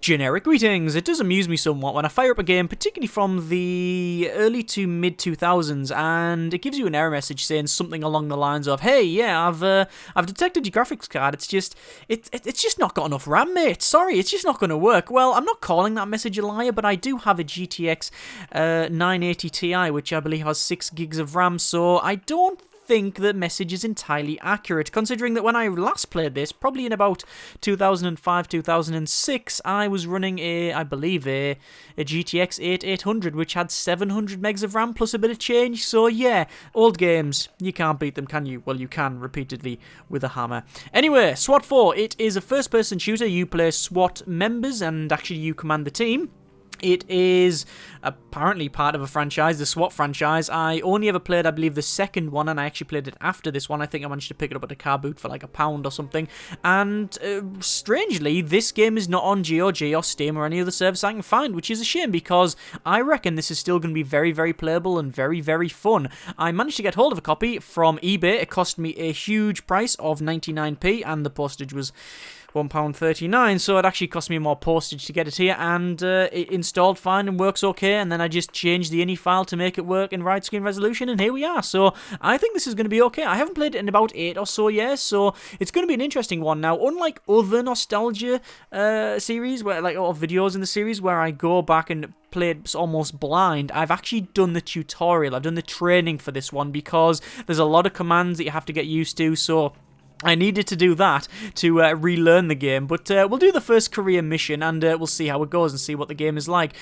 Generic greetings. It does amuse me somewhat when I fire up a game, particularly from the early to mid 2000s, and it gives you an error message saying something along the lines of, "Hey, yeah, I've detected your graphics card. It's just not got enough RAM, mate. Sorry, it's just not going to work." Well, I'm not calling that message a liar, but I do have a GTX 980 Ti, which I believe has 6 gigs of RAM, so I don't think the message is entirely accurate, considering that when I last played this, probably in about 2005, 2006, I was running I believe a GTX 8800, which had 700 megs of RAM plus a bit of change. So yeah, old games, you can't beat them, can you? Well, you can, repeatedly, with a hammer. Anyway, SWAT 4, it is a first-person shooter. You play SWAT members, and actually you command the team. It is apparently part of a franchise, the SWAT franchise. I only ever played, I believe, the second one, and I actually played it after this one. I think I managed to pick it up at a car boot for like £1 or something. And strangely, this game is not on GOG or Steam or any other service I can find, which is a shame because I reckon this is still going to be very, very playable and very, very fun. I managed to get hold of a copy from eBay. It cost me a huge price of 99p, and the postage was £1.39, so it actually cost me more postage to get it here, and it installed fine and works okay, and then I just changed the ini file to make it work in widescreen resolution, and here we are. So I think this is going to be okay. I haven't played it in about 8 or so years, so it's going to be an interesting one. Now, unlike other nostalgia series, or videos in the series where I go back and play it almost blind, I've actually done the tutorial, I've done the training for this one, because there's a lot of commands that you have to get used to, so I needed to do that to relearn the game, but we'll do the first career mission, and we'll see how it goes and see what the game is like.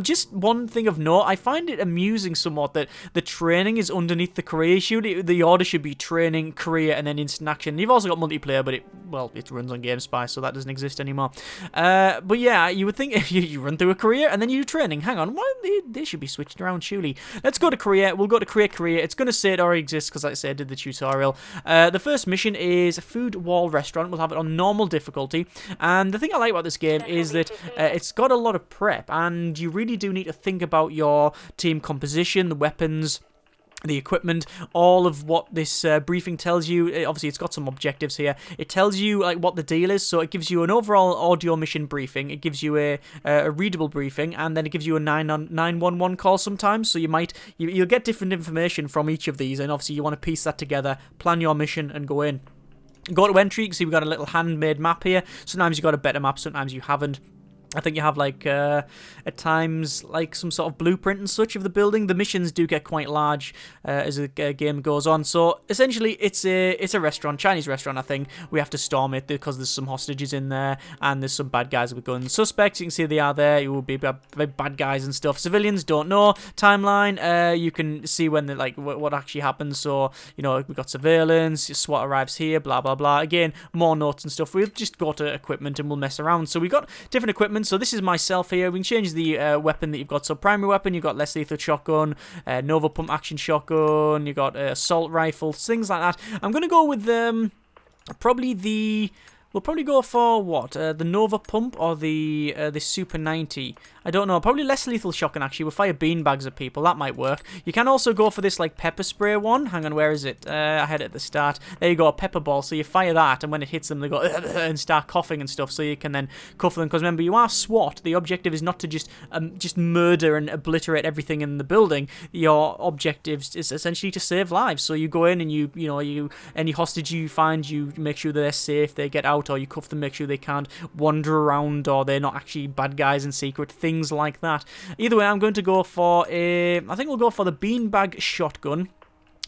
Just one thing of note, I find it amusing somewhat that the training is underneath the career. The order should be training, career, and then instant action. You've also got multiplayer, but it runs on GameSpy, so that doesn't exist anymore. But yeah, you would think if you run through a career and then you do training. Hang on, why they should be switched around, surely. Let's go to career. We'll go to career. It's going to say it already exists because, like I said, I did the tutorial. The first mission is a food wall restaurant. We'll have it on normal difficulty, and the thing I like about this game is that it's got a lot of prep, and you really do need to think about your team composition, the weapons, the equipment, all of what this briefing tells you. Obviously, it's got some objectives here. It tells you like what the deal is, so it gives you an overall audio mission briefing, it gives you a readable briefing, and then it gives you a 911 call sometimes, so you'll get different information from each of these, and obviously you want to piece that together, plan your mission, and go in. Go to entry. You can see we've got a little handmade map here. Sometimes you've got a better map, sometimes you haven't. I think you have, like, at times, like, some sort of blueprint and such of the building. The missions do get quite large as the game goes on. So, essentially, it's a restaurant, Chinese restaurant, I think. We have to storm it because there's some hostages in there, and there's some bad guys with guns. Suspects, you can see they are there. You will be bad guys and stuff. Civilians, don't know. Timeline, you can see when, what actually happens. So, you know, we've got surveillance, SWAT arrives here, blah, blah, blah. Again, more notes and stuff. We'll just go to equipment and we'll mess around. So, we've got different equipment. So this is myself here. We can change the weapon that you've got. So primary weapon, you've got less lethal shotgun, Nova pump action shotgun, you've got assault rifle, things like that. I'm going to go with we'll probably go for what? The Nova pump or the Super 90? I don't know. Probably less lethal shotgun, actually. We'll fire beanbags at people. That might work. You can also go for this, like, pepper spray one. Hang on, where is it? I had it at the start. There you go, a pepper ball. So you fire that, and when it hits them, they go and start coughing and stuff, so you can then cuff them. Because remember, you are SWAT. The objective is not to just murder and obliterate everything in the building. Your objective is essentially to save lives. So you go in and you any hostage you find, you make sure they're safe, they get out, or you cuff them, make sure they can't wander around, or they're not actually bad guys in secret, things like that. Either way, I'm going to go for I think we'll go for the beanbag shotgun.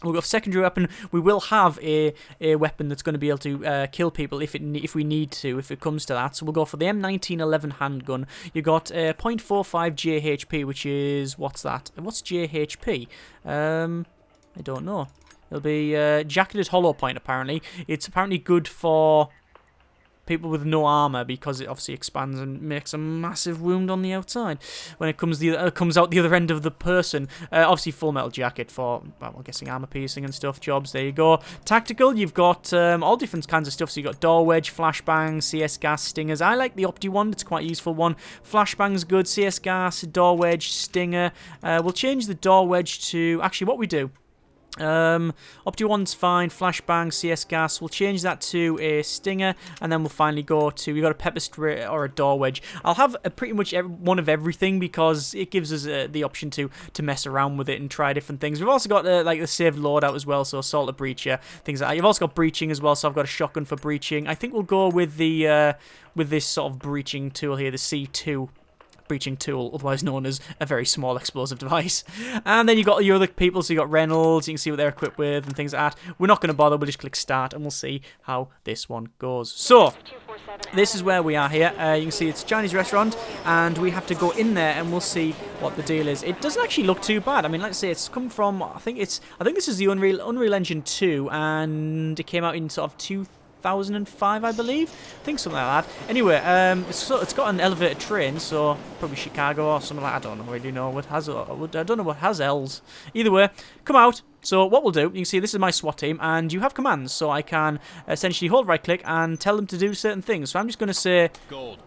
We'll go for secondary weapon. We will have a weapon that's going to be able to kill people if we need to, if it comes to that. So we'll go for the M1911 handgun. You got 0.45 JHP, which is, what's that? What's JHP? I don't know. It'll be jacketed hollow point, apparently. It's apparently good for people with no armor because it obviously expands and makes a massive wound on the outside when it comes out the other end of the person. Obviously full metal jacket for, well, I'm guessing armor piercing and stuff jobs. There you go. Tactical, you've got all different kinds of stuff. So you've got door wedge, flashbang, CS gas, stingers. I like the opti one. It's quite a useful one. Flashbang's good. CS gas, door wedge, stinger. We'll change the door wedge to, actually what we do Up to one's fine, flashbang, CS gas. We'll change that to a stinger, and then we'll finally go to, we got a pepper spray or a door wedge. I'll have pretty much one of everything because it gives us the option to mess around with it and try different things. We've also got like the saved loadout as well, so assault or breacher, things like that. You've also got breaching as well, so I've got a shotgun for breaching. I think we'll go with the with this sort of breaching tool here, the C2. Breaching tool, otherwise known as a very small explosive device. And then you've got your other people, so you've got Reynolds, you can see what they're equipped with and things like that. We're not going to bother, we'll just click start and we'll see how this one goes. So, this is where we are here. You can see it's a Chinese restaurant, and we have to go in there and we'll see what the deal is. It doesn't actually look too bad. I mean, let's say it's come from, I think this is the Unreal Engine 2, and it came out in sort of 2005, I believe. I think something like that. Anyway, it's got an elevated train, so probably Chicago or something like that. I don't really know what has. I don't know what has L's. Either way, come out. So what we'll do, you can see this is my SWAT team, and you have commands, so I can essentially hold right click and tell them to do certain things. So I'm just going to say, gold.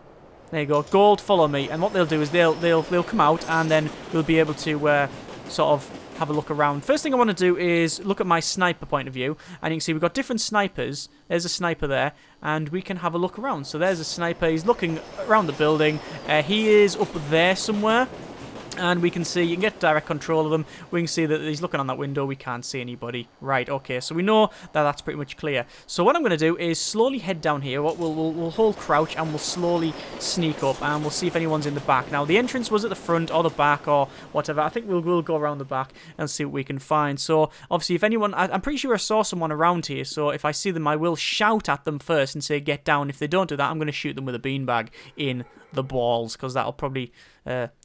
There you go, gold. Follow me, and what they'll do is they'll come out, and then we'll be able to sort of have a look around. First thing I want to do is look at my sniper point of view, and you can see we've got different snipers. There's a sniper there, and we can have a look around. So there's a sniper, he's looking around the building. He is up there somewhere, and we can see, you can get direct control of him. We can see that he's looking on that window. We can't see anybody. Right, okay, so we know that that's pretty much clear. So what I'm going to do is slowly head down here. We'll hold crouch, and we'll slowly sneak up, and we'll see if anyone's in the back. Now, the entrance was at the front or the back or whatever. I think we'll go around the back and see what we can find. So, obviously, if anyone... I'm pretty sure I saw someone around here, so if I see them, I will shout at them first and say, get down. If they don't do that, I'm going to shoot them with a beanbag in the balls, because that'll probably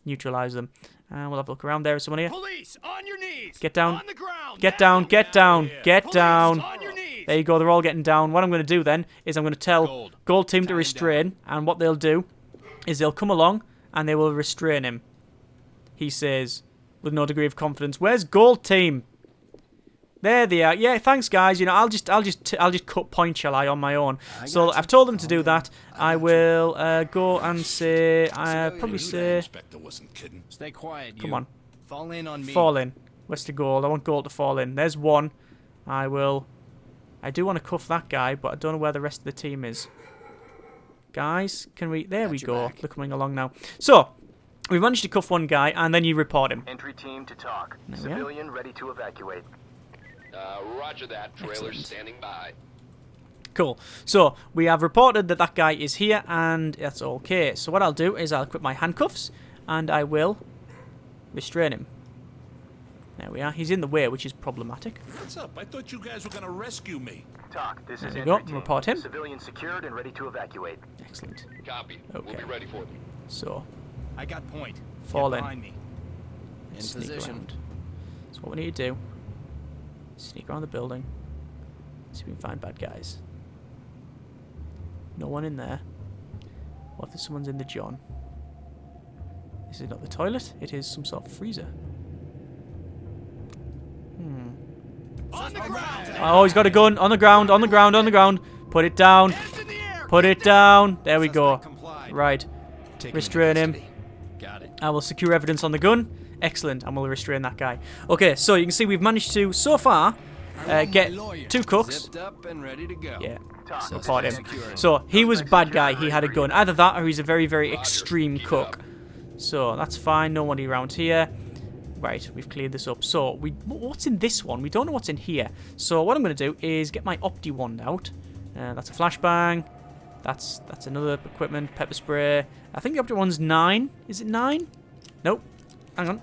neutralize them. And we'll have a look around. There is someone here. Police, on your knees. Get down. On the ground. Get down. Get down. Get down. On your knees. There you go. They're all getting down. What I'm going to do then is I'm going to tell Gold Team to restrain. And what they'll do is they'll come along and they will restrain him. He says with no degree of confidence. Where's Gold Team? There they are. Yeah, thanks guys. You know, I'll just cut point, shall I, on my own. So I've told them to do that. I will go and say, probably say, stay quiet. Come on. Fall in on me. Fall in. Where's the goal? I want goal to fall in. There's one. I do want to cuff that guy, but I don't know where the rest of the team is. Guys, can we? There we go. They're coming along now. So we managed to cuff one guy, and then you report him. Entry team to talk. Civilian ready to evacuate. Roger that. Trailer standing by. Cool. So we have reported that that guy is here, and that's okay. So what I'll do is I'll equip my handcuffs, and I will restrain him. There we are. He's in the way, which is problematic. What's up? I thought you guys were gonna rescue me. Talk. This is there we go. entry team. Report him. Civilian secured and ready to evacuate. Excellent. Copy. Okay. We'll be ready for them. So I got point. fall Get in. behind me. In position. Around. So what we need to do. Sneak around the building. See if we can find bad guys. No one in there. What if someone's in the John? This is not the toilet. It is some sort of freezer. On the ground. Oh, he's got a gun. On the ground. On the ground. On the ground. Put it down. Put it down. There we go. Right. Restrain him. Got it. I will secure evidence on the gun. Excellent, and we'll restrain that guy. Okay, so you can see we've managed to, so far, get 2 cooks. Zipped up and ready to go. Yeah, support him. So, he was a bad guy, he had a gun. Either that, or he's a very, very extreme cook. So, that's fine, nobody around here. Right, we've cleared this up. So, what's in this one? We don't know what's in here. So, what I'm going to do is get my Opti wand out. That's a flashbang. That's another equipment, pepper spray. I think the Opti wand's 9. Is it 9? Nope. Hang on.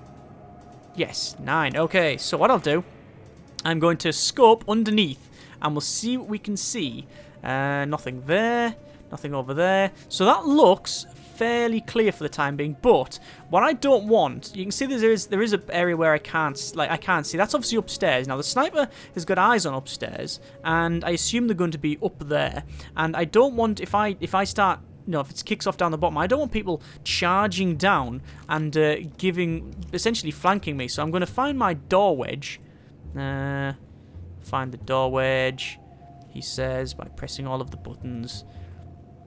Yes, 9. Okay, so what I'll do, I'm going to scope underneath, and we'll see what we can see. Nothing there, nothing over there. So that looks fairly clear for the time being, but what I don't want, you can see there is an area where I can't see. That's obviously upstairs. Now the sniper has got eyes on upstairs, and I assume they're going to be up there. And I don't want, if I start, if it kicks off down the bottom, I don't want people charging down and essentially flanking me. So I'm going to find my door wedge. Find the door wedge, he says, by pressing all of the buttons.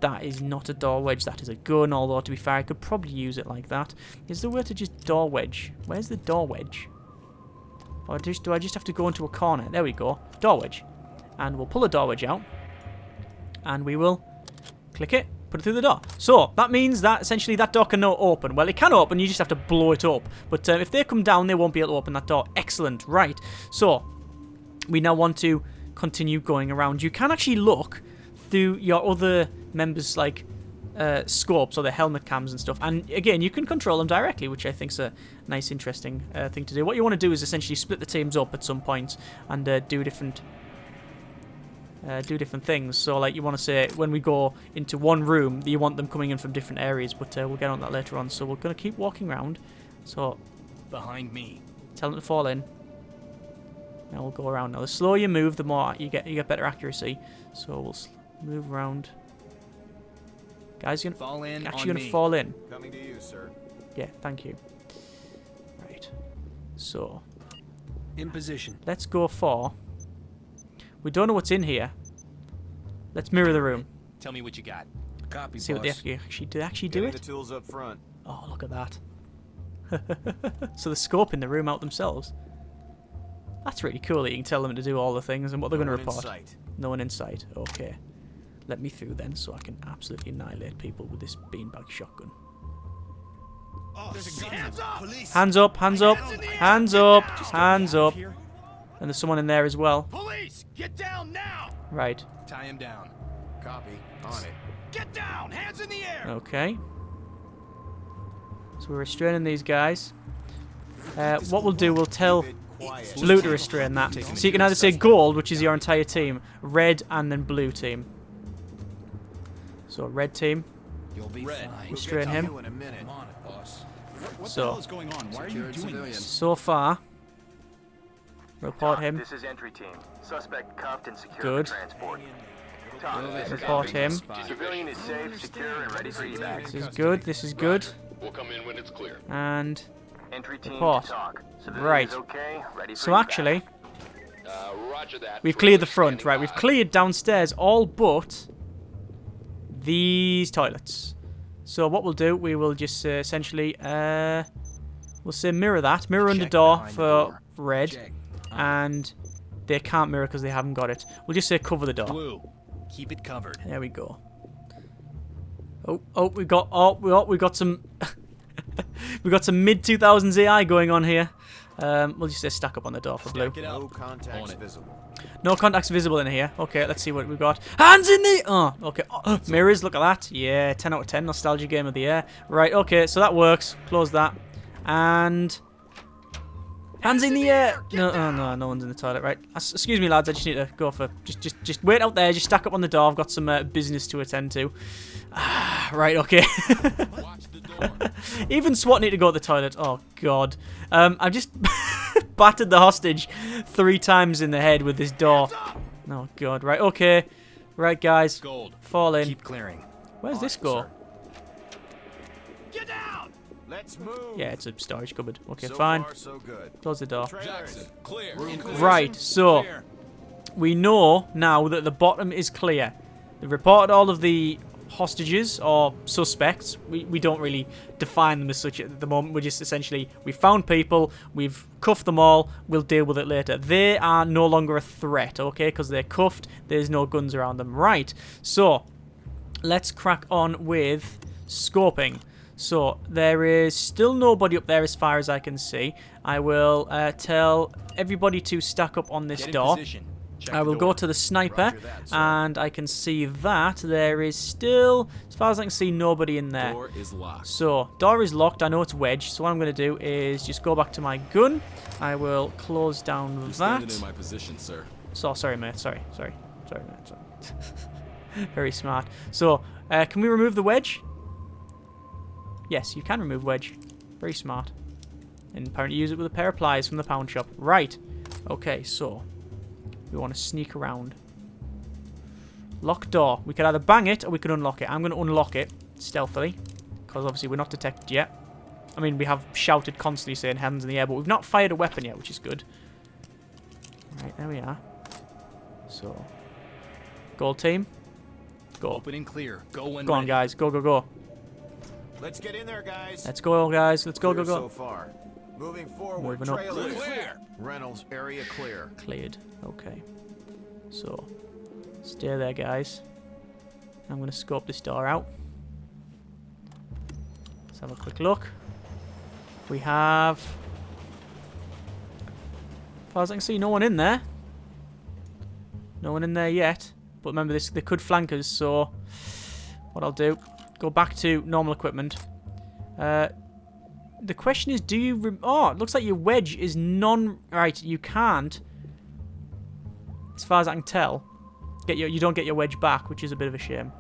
That is not a door wedge, that is a gun, although to be fair, I could probably use it like that. Is there a way to just door wedge? Where's the door wedge? Or do I just have to go into a corner? There we go. Door wedge. And we'll pull a door wedge out. And we will click it, put it through the door. So, that means that essentially that door can now open. Well, it can open, you just have to blow it up. But if they come down, they won't be able to open that door. Excellent. Right. So, we now want to continue going around. You can actually look through your other members' like scopes or their helmet cams and stuff, and again you can control them directly, which I think is a nice interesting thing to do. What you want to do is essentially split the teams up at some point and do different things. So like you want to say when we go into one room you want them coming in from different areas, but we'll get on that later on. So we're going to keep walking around. So Behind me. tell them to fall in. Now we'll go around. Now the slower you move, the more you get better accuracy. So we'll move around. Guys, you're Fall in actually on going to me. fall in. Coming to you, sir. Yeah, thank you. Right. So In position. let's go for. We don't know what's in here. Let's mirror the room. Tell me what you got. Copy, See what they boss. actually do. Do Getting it. the tools up front. Oh, look at that. So the scope in the room out themselves. That's really cool that you can tell them to do all the things and what they're going to No one in report. sight. No one in sight. Okay. Let me through then so I can absolutely annihilate people with this beanbag shotgun. There's a gun. Hands up! Police! Hands up, hands up, hands up, hands up. And there's someone in there as well. Police! Get down now! Right. Tie him down. Copy. On it. Get down! Hands in the air! Okay. So we're restraining these guys. What we'll do, we'll tell Quiet. blue to restrain that. So you can either say gold, which is your entire team, red, and then blue team. So red team, You'll be Red. fine. restrain Get to him. you in a minute. Come on it, boss. What So- the hell is going on? Why are you doing this? So far, report Talk, him. This is entry team. Suspect cuffed and secure Good. for transport. Talk, this is Report entry. him. Civilian is safe, secure, and ready for evac. This is good. This is good. We'll come in when it's clear. And Entry team Report. to talk. Civilian Right. is okay, ready for so evac. actually, Roger that. we've cleared the Trailer front. standing Right, we've by. cleared downstairs all but these toilets. So what we'll do, we will just essentially, we'll say mirror that. Mirror under Check door behind the for door. red. Check. And they can't mirror because they haven't got it. We'll just say cover the door. Blue. Keep it covered. There we go. We got some we got some mid 2000s AI going on here. We'll just say stack up on the door for blue. Get No up. contacts it. visible. No contacts visible in here. Okay, let's see what we got. Hands in the okay. Mirrors, look at that. Yeah, 10 out of 10 nostalgia game of the year. Right, okay, so that works. Close that. And hands in the air. No one's in the toilet, right? Excuse me, lads. I just need to go for just wait out there. Just stack up on the door. I've got some business to attend to. Right, okay. Watch the door. Even SWAT need to go to the toilet. Oh God. I've just battered the hostage 3 times in the head with this door. Oh God. Right, okay. Right, guys. Gold. Fall in. Keep clearing. Where's this go? Get down! Let's move. Yeah, it's a storage cupboard. Okay, So fine. far, so good. Close the door. Trailers. Clear. Right, so Clear. we know now that the bottom is clear. They've reported all of the hostages or suspects. We don't really define them as such at the moment. We're just essentially, we found people, we've cuffed them all, we'll deal with it later. They are no longer a threat, okay, because they're cuffed, there's no guns around them. Right, so let's crack on with scoping. So there is still nobody up there as far as I can see. I will tell everybody to stack up on this Get in door. position. Check I the will door. go to the sniper, Roger that, sir. and I can see that there is still, as far as I can see, nobody in there. Door is locked. So, door is locked. I know it's wedged. So what I'm going to do is just go back to my gun. I will close down You're standing that. in my position, sir. So, sorry, mate. Sorry, mate. Sorry. Very smart. So, can we remove the wedge? Yes, you can remove wedge. Very smart. And apparently use it with a pair of pliers from the pound shop. Right. Okay, so we want to sneak around. Lock door. We could either bang it or we could unlock it. I'm going to unlock it stealthily because obviously we're not detected yet. I mean, we have shouted constantly saying hands in the air, but we've not fired a weapon yet, which is good. Right, there we are. So, gold team. Go. Open and clear. Go when Go on, ready. guys. Go, go, go. Let's get in there, guys. Let's go, guys. Let's go, go, Clear go. So far. Moving forward. Moving up. Trailers. Clear. Reynolds, area clear. Cleared. Okay. So, stay there, guys. I'm going to scope this door out. Let's have a quick look. We have... As far as I can see, no one in there. No one in there yet. But remember, they could flank us, so... What I'll do, go back to normal equipment. The question is, do you... Oh, it looks like your wedge is Right, you can't... As far as I can tell, you don't get your wedge back, which is a bit of a shame.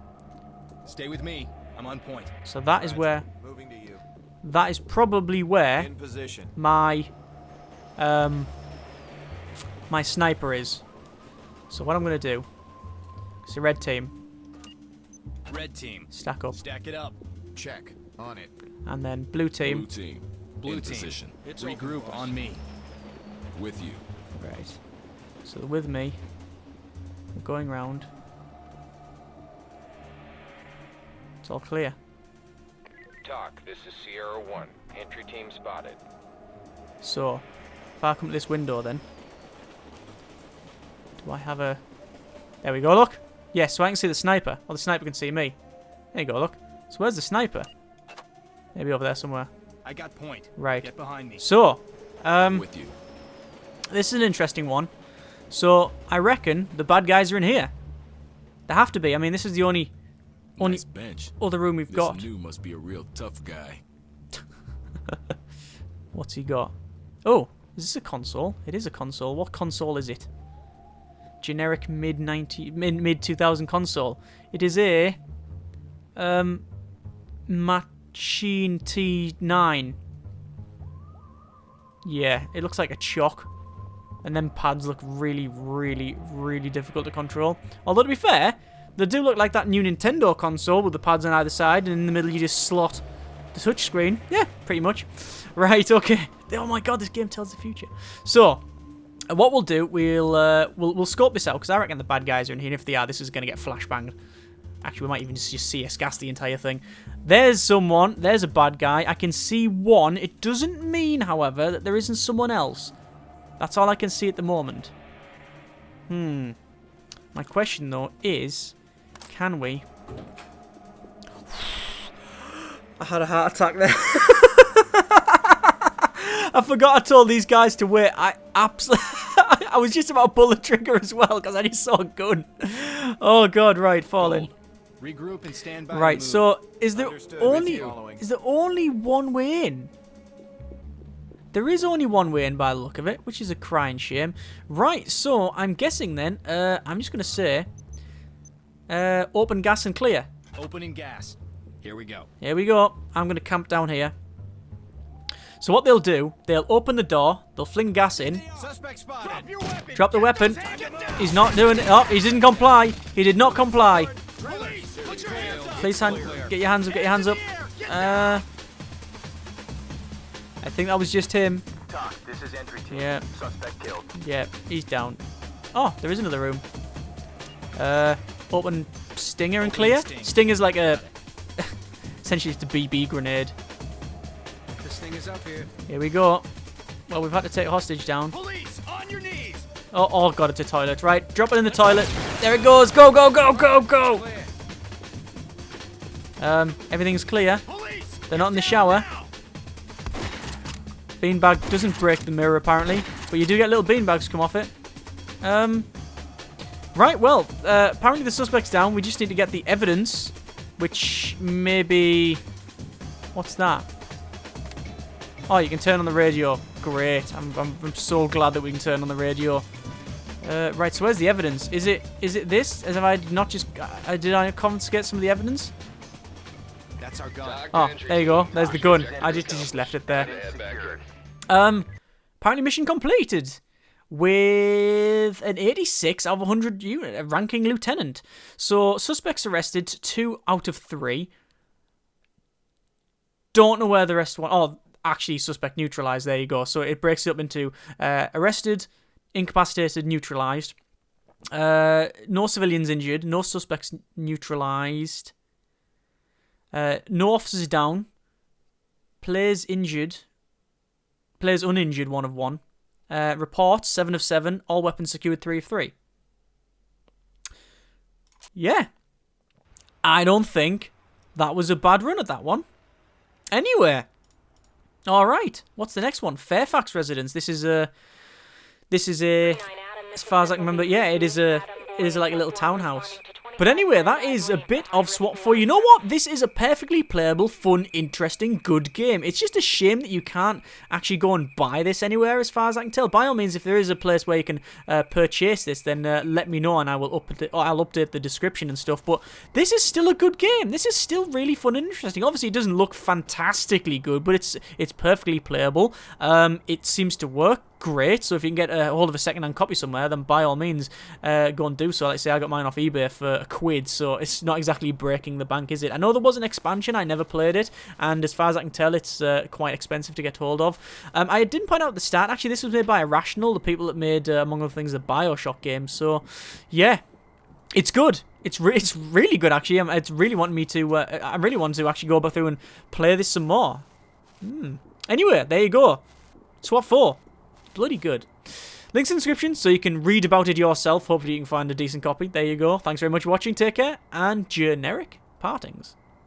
Stay with me. I'm on point. So that is where... Moving to you. That is probably where In position. my my sniper is. So what I'm going to do... It's a red team. Red team. Stack up. Stack it up. Check. On it. And then blue team. Blue team. Blue in team. position. Regroup on me. With you. Right. So they're with me. We're going round. It's all clear. TOC, this is Sierra 1. Entry team spotted. So, if I come to this window then... Do I have a... There we go, look! Yes, so I can see the sniper. Or the sniper can see me. There you go, look. So where's the sniper? Maybe over there somewhere. I got point. Right. Get behind me. So, With you. this is an interesting one. So, I reckon the bad guys are in here. They have to be. I mean, this is the only Nice bench. other room we've This got. new must be a real tough guy. What's he got? Oh, is this a console? It is a console. What console is it? Generic mid 2000 console. It is a Machine T9. Yeah, it looks like a chock. And then pads look really, really, really difficult to control. Although to be fair, they do look like that new Nintendo console with the pads on either side, and in the middle you just slot the touchscreen. Yeah, pretty much. Right, okay. Oh my god, this game tells the future. So, what we'll do, we'll scope this out, because I reckon the bad guys are in here, and if they are, this is going to get flashbanged. Actually, we might even just CS gas the entire thing. There's someone. There's a bad guy. I can see one. It doesn't mean, however, that there isn't someone else. That's all I can see at the moment. My question, though, is... Can we... I had a heart attack there. I forgot I told these guys to wait. I was just about to pull the trigger as well, because I just saw a gun. Oh, God, right, fall in. Regroup and stand by. Right, and move. so is there Understood. only Following. is there only one way in? There is only one way in by the look of it, which is a crying shame. Right, so I'm guessing then, I'm just gonna say open gas and clear. Opening gas. Here we go. Here we go. I'm gonna camp down here. So what they'll do, they'll open the door, they'll fling gas in, Suspect spotted. drop the weapon. He's not doing it. Oh, he didn't comply. He did not comply. Please, get your hands up, get your hands up. I think that was just him. TOC, this is entry team. Yeah. Suspect killed. Yeah, he's down. Oh, there is another room. Open Stinger and clear. Sting. Stinger's like a... essentially it's a BB grenade. This thing is up here. Here we go. Well, we've had to take hostage down. Police, on your knees. Oh, God, it's a toilet. Right, drop it in the toilet. There it goes. Go, go, go, go, go. Clear. Everything's clear. Police. They're not in the shower. Beanbag doesn't break the mirror, apparently. But you do get little beanbags come off it. Right, well, apparently the suspect's down. We just need to get the evidence. Which maybe... What's that? Oh, you can turn on the radio. Great. I'm so glad that we can turn on the radio. Right, so where's the evidence? Is it this? As if I not just... did I confiscate some of the evidence? That's our gun. TOC, Oh, entry there you team. go. There's the gun. I just left it there. Head back here. Apparently mission completed with an 86 out of 100 unit, a ranking lieutenant. So suspects arrested, 2 out of 3. Don't know where the rest went. Oh, actually suspect neutralized. There you go. So it breaks it up into arrested, incapacitated, neutralized. No civilians injured. No suspects neutralized. No officers down. Players injured. Players uninjured, 1 of 1. Reports, 7 of 7. All weapons secured, 3 of 3. Yeah. I don't think that was a bad run at that one. Anyway. Alright. What's the next one? Fairfax residence. This is a... As far as I can remember, yeah, it is like a little townhouse. But anyway, that is a bit of SWAT for you. You know what? This is a perfectly playable, fun, interesting, good game. It's just a shame that you can't actually go and buy this anywhere, as far as I can tell. By all means, if there is a place where you can purchase this, then let me know and I will I'll update the description and stuff. But this is still a good game. This is still really fun and interesting. Obviously, it doesn't look fantastically good, but it's perfectly playable. It seems to work great, so if you can get a hold of a second-hand copy somewhere, then by all means go and do so. Like I say, I got mine off eBay for £1, so it's not exactly breaking the bank, is it? I know there was an expansion, I never played it, and as far as I can tell, it's quite expensive to get hold of. I didn't point out at the start, actually, this was made by Irrational, the people that made, among other things, the Bioshock games, so yeah. It's good. It's really good, actually. It's really wanting me to. I really want to actually go back through and play this some more. Anyway, there you go. SWAT 4. Bloody good. Links in the description so you can read about it yourself. Hopefully you can find a decent copy. There you go. Thanks very much for watching. Take care. And generic partings.